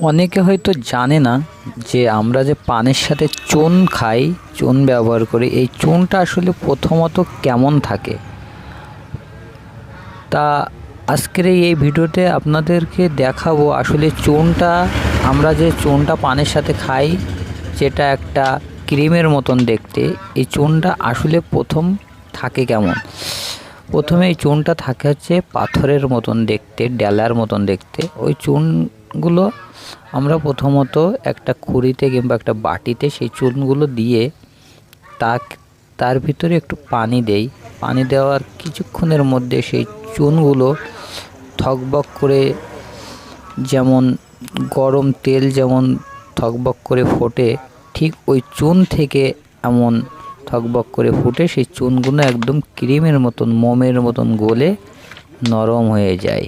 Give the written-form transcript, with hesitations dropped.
অনেকে হয়তো জানে না যে আমরা যে পানের সাথে চুন খাই, চুন ব্যবহার করি, এই চুনটা আসলে প্রথমত কেমন থাকে। তা আজকের এই ভিডিওতে আপনাদেরকে দেখাবো আসলে চুনটা, আমরা যে চুনটা পানের সাথে খাই, যেটা একটা ক্রিমের মতন দেখতে, এই চুনটা আসলে প্রথম থাকে কেমন। প্রথমে এই চুনটা থাকে হচ্ছে পাথরের মতন দেখতে, ডেলার মতন দেখতে। ওই চুনগুলো আমরা প্রথমত একটা খুঁড়িতে কিংবা একটা বাটিতে সেই চুনগুলো দিয়ে তার ভিতরে একটু পানি দেই। পানি দেওয়ার কিছুক্ষণের মধ্যে সেই চুনগুলো থকবক করে, যেমন গরম তেল যেমন থকবক করে ফোটে, ঠিক ওই চুন থেকে এমন থকবক করে ফুটে সেই চুনগুলো একদম ক্রিমের মতন, মোমের মতন গলে নরম হয়ে যায়।